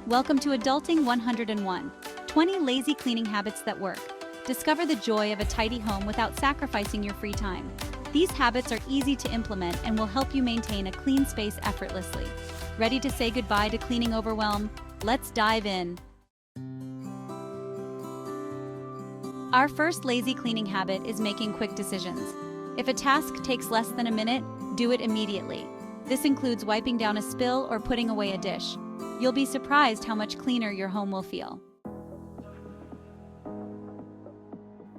Welcome to Adulting 101, 20 lazy cleaning habits that work. Discover the joy of a tidy home without sacrificing your free time. These habits are easy to implement and will help you maintain a clean space effortlessly. Ready to say goodbye to cleaning overwhelm? Let's dive in. Our first lazy cleaning habit is making quick decisions. If a task takes less than a minute, do it immediately. This includes wiping down a spill or putting away a dish. You'll be surprised how much cleaner your home will feel.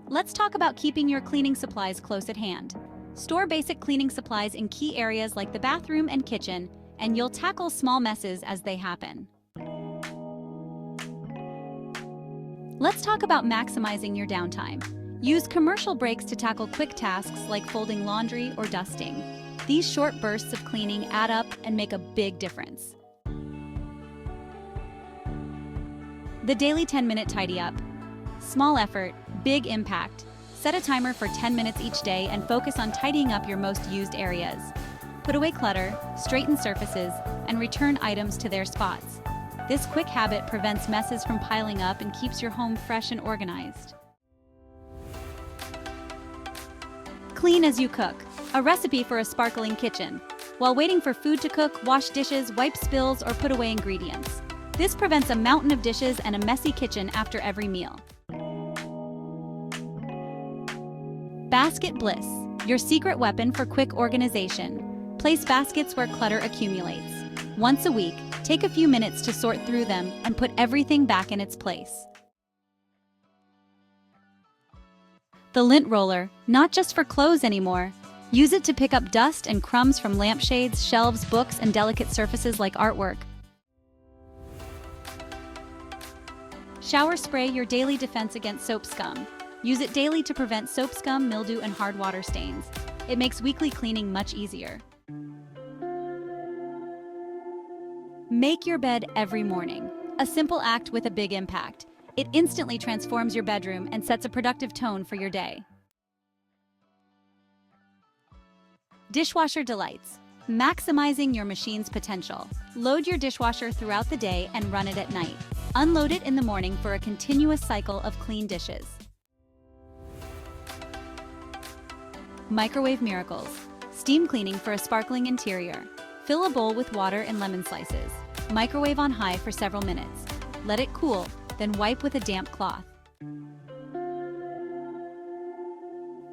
Let's talk about keeping your cleaning supplies close at hand. Store basic cleaning supplies in key areas like the bathroom and kitchen, and you'll tackle small messes as they happen. Let's talk about maximizing your downtime. Use commercial breaks to tackle quick tasks like folding laundry or dusting. These short bursts of cleaning add up and make a big difference. The daily 10-minute tidy up. Small effort, big impact. Set a timer for 10 minutes each day and focus on tidying up your most used areas. Put away clutter, straighten surfaces, and return items to their spots. This quick habit prevents messes from piling up and keeps your home fresh and organized. Clean as you cook. A recipe for a sparkling kitchen. While waiting for food to cook, wash dishes, wipe spills, or put away ingredients. This prevents a mountain of dishes and a messy kitchen after every meal. Basket bliss, your secret weapon for quick organization. Place baskets where clutter accumulates. Once a week, take a few minutes to sort through them and put everything back in its place. The lint roller, not just for clothes anymore. Use it to pick up dust and crumbs from lampshades, shelves, books, and delicate surfaces like artwork. Shower spray, your daily defense against soap scum. Use it daily to prevent soap scum, mildew, and hard water stains. It makes weekly cleaning much easier. Make your bed every morning. A simple act with a big impact. It instantly transforms your bedroom and sets a productive tone for your day. Dishwasher delights. Maximizing your machine's potential. Load your dishwasher throughout the day and run it at night. Unload it in the morning for a continuous cycle of clean dishes. Microwave miracles. Steam cleaning for a sparkling interior. Fill a bowl with water and lemon slices. Microwave on high for several minutes. Let it cool, then wipe with a damp cloth.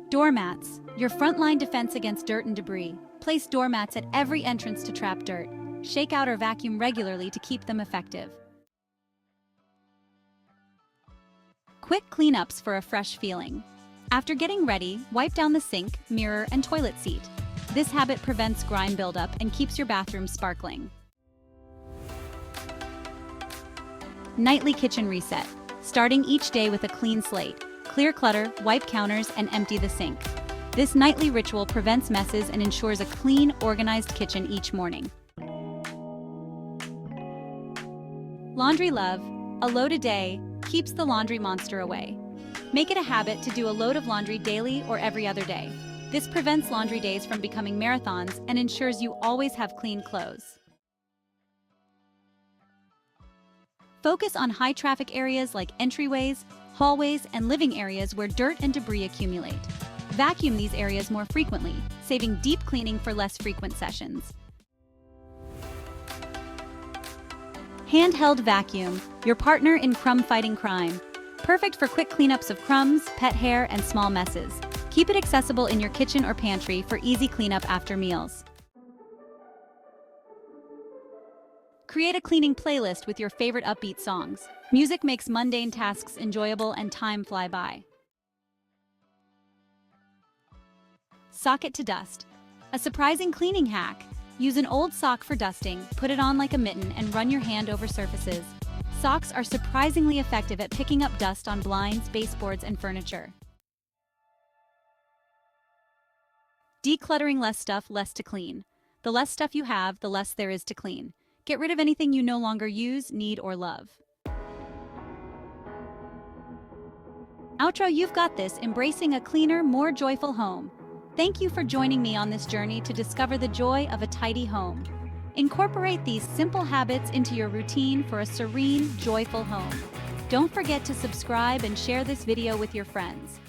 Doormats, your frontline defense against dirt and debris. Place doormats at every entrance to trap dirt. Shake out or vacuum regularly to keep them effective. Quick cleanups for a fresh feeling. After getting ready, wipe down the sink, mirror, and toilet seat. This habit prevents grime buildup and keeps your bathroom sparkling. Nightly kitchen reset. Starting each day with a clean slate. Clear clutter, wipe counters, and empty the sink. This nightly ritual prevents messes and ensures a clean, organized kitchen each morning. Laundry love, a load a day, keeps the laundry monster away. Make it a habit to do a load of laundry daily or every other day. This prevents laundry days from becoming marathons and ensures you always have clean clothes. Focus on high-traffic areas like entryways, hallways, and living areas where dirt and debris accumulate. Vacuum these areas more frequently, saving deep cleaning for less frequent sessions. Handheld vacuum, your partner in crumb-fighting crime. Perfect for quick cleanups of crumbs, pet hair, and small messes. Keep it accessible in your kitchen or pantry for easy cleanup after meals. Create a cleaning playlist with your favorite upbeat songs. Music makes mundane tasks enjoyable and time fly by. Sock it to dust. A surprising cleaning hack. Use an old sock for dusting, put it on like a mitten, and run your hand over surfaces. Socks are surprisingly effective at picking up dust on blinds, baseboards, and furniture. Decluttering less stuff, less to clean. The less stuff you have, the less there is to clean. Get rid of anything you no longer use, need, or love. Outro, you've got this, embracing a cleaner, more joyful home. Thank you for joining me on this journey to discover the joy of a tidy home. Incorporate these simple habits into your routine for a serene, joyful home. Don't forget to subscribe and share this video with your friends.